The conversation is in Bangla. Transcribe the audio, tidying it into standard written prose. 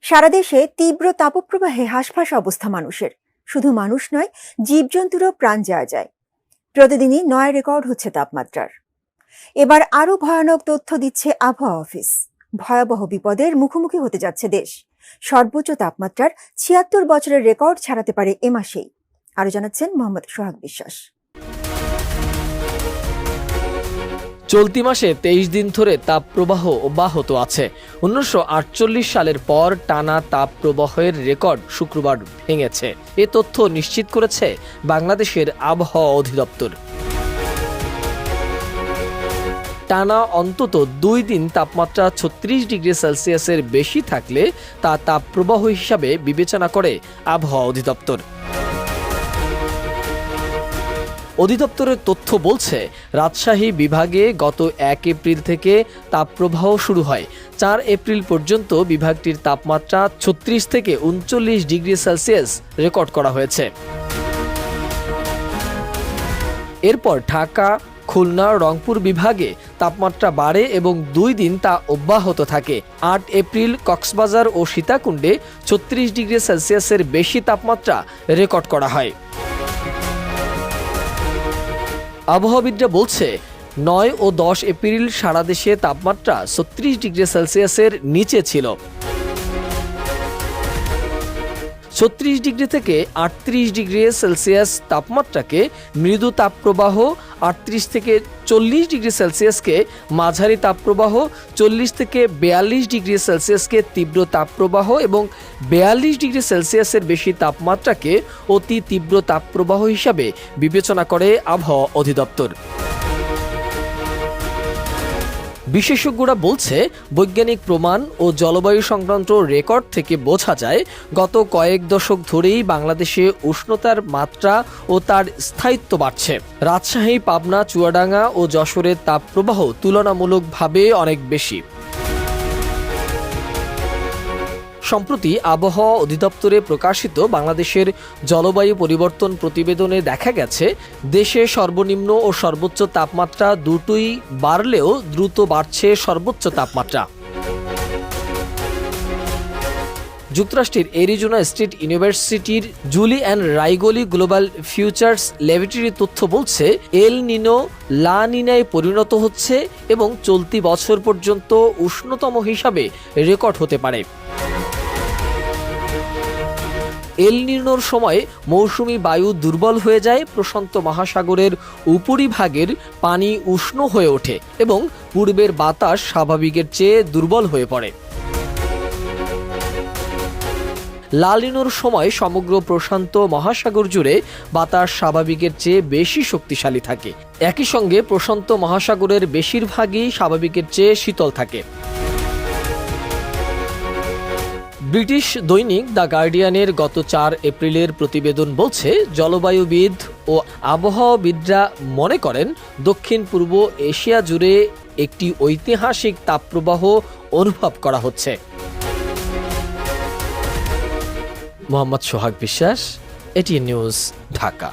সারা দেশে তীব্র তাপপ্রবাহে হাঁসফাঁস অবস্থা মানুষের। শুধু মানুষ নয়, জীবজন্তুরও প্রাণ যায়। প্রতিদিনই নয় রেকর্ড হচ্ছে তাপমাত্রার। এবার আরো ভয়ানক তথ্য দিচ্ছে আবহাওয়া অফিস। ভয়াবহ বিপদের মুখোমুখি হতে যাচ্ছে দেশ। সর্বোচ্চ তাপমাত্রার ৭৬ বছরের রেকর্ড ছাড়াতে পারে এ মাসেই। আরো জানাচ্ছেন মোহাম্মদ সোহাগ বিশ্বাস। চলতি মাসে ২৩ দিন ধরে তাপপ্রবাহ অব্যাহত আছে। ১৯৪৮ সালের পর টানা তাপপ্রবাহের রেকর্ড শুক্রবার ভেঙেছে। এ তথ্য নিশ্চিত করেছে বাংলাদেশের আবহাওয়া অধিদপ্তর। টানা অন্তত ২ দিন তাপমাত্রা ৩৬ ডিগ্রি সেলসিয়াসের বেশি থাকলে তা তাপপ্রবাহ হিসাবে বিবেচনা করে আবহাওয়া অধিদপ্তর। অধিদপ্তরের তথ্য বলছে, রাজশাহী বিভাগে গত ১ এপ্রিল থেকে তাপপ্রবাহ শুরু হয়। ৪ এপ্রিল পর্যন্ত বিভাগটির তাপমাত্রা ৩৬ থেকে ৩৯ ডিগ্রি সেলসিয়াস রেকর্ড করা হয়েছে। এরপর ঢাকা, খুলনা, রংপুর বিভাগে তাপমাত্রা বাড়ে এবং ২ দিন তা অব্যাহত থাকে। ৮ এপ্রিল কক্সবাজার ও সীতাকুণ্ডে ৩৬ ডিগ্রি সেলসিয়াসের বেশি তাপমাত্রা রেকর্ড করা হয়। আবহাওয়াবিদরা বলছে, ৯ ও ১০ এপ্রিল সারা দেশে তাপমাত্রা ৩৬ ডিগ্রি সেলসিয়াসের নিচে ছিল। ৩৬ ডিগ্রি থেকে ৩৮ ডিগ্রি সেলসিয়াস তাপমাত্রাকে মৃদু তাপপ্রবাহ, ৩৮ থেকে ৪০ ডিগ্রি সেলসিয়াসকে মাঝারি তাপপ্রবাহ, ৪০ থেকে ৪২ ডিগ্রি সেলসিয়াসকে তীব্র তাপপ্রবাহ এবং ৪২ ডিগ্রি সেলসিয়াসের বেশি তাপমাত্রাকে অতি তীব্র তাপপ্রবাহ হিসাবে বিবেচনা করে আবহাওয়া অধিদপ্তর। বিশেষজ্ঞরা বলছে, বৈজ্ঞানিক প্রমাণ ও জলবায়ু সংক্রান্ত রেকর্ড থেকে বোঝা যায়, গত কয়েক দশক ধরেই বাংলাদেশে উষ্ণতার মাত্রা ও তার স্থায়িত্ব বাড়ছে। রাজশাহী, পাবনা, চুয়াডাঙ্গা ও যশোরের তাপপ্রবাহ তুলনামূলকভাবে অনেক বেশি। সম্প্রতি আবহাওয়া অধিদপ্তরে প্রকাশিত বাংলাদেশের জলবায়ু পরিবর্তন প্রতিবেদনে দেখা গেছে, দেশে সর্বনিম্ন ও সর্বোচ্চ তাপমাত্রা দুটোই বাড়লেও দ্রুত বাড়ছে সর্বোচ্চ তাপমাত্রা। যুক্তরাষ্ট্রের অ্যারিজোনা স্টেট ইউনিভার্সিটির Julie Ann Wrigley Global Futures Laboratory তথ্য বলছে, এল নিনো লা নিনায় পরিণত হচ্ছে এবং চলতি বছর পর্যন্ত উষ্ণতম হিসাবে রেকর্ড হতে পারে। এল নিনোর সময় মৌসুমী বায়ু দুর্বল হয়ে যায়, প্রশান্ত মহাসাগরের উপরিভাগের পানি উষ্ণ হয়ে ওঠে এবং পূর্বের বাতাস স্বাভাবিকের চেয়ে দুর্বল হয়ে পড়ে। লা নিনোর সময় সমগ্র প্রশান্ত মহাসাগর জুড়ে বাতাস স্বাভাবিকের চেয়ে বেশি শক্তিশালী থাকে। একই সঙ্গে প্রশান্ত মহাসাগরের বেশিরভাগই স্বাভাবিকের চেয়ে শীতল থাকে। ব্রিটিশ দৈনিক দ্য গার্ডিয়ানের গত ৪ এপ্রিলের প্রতিবেদন বলছে, জলবায়ুবিদ ও আবহাওয়াবিদরা মনে করেন, দক্ষিণ পূর্ব এশিয়া জুড়ে একটি ঐতিহাসিক তাপপ্রবাহ অনুভব করা হচ্ছে। মোহাম্মদ সোহাগ বিশ্বাস, এটিএন নিউজ, ঢাকা।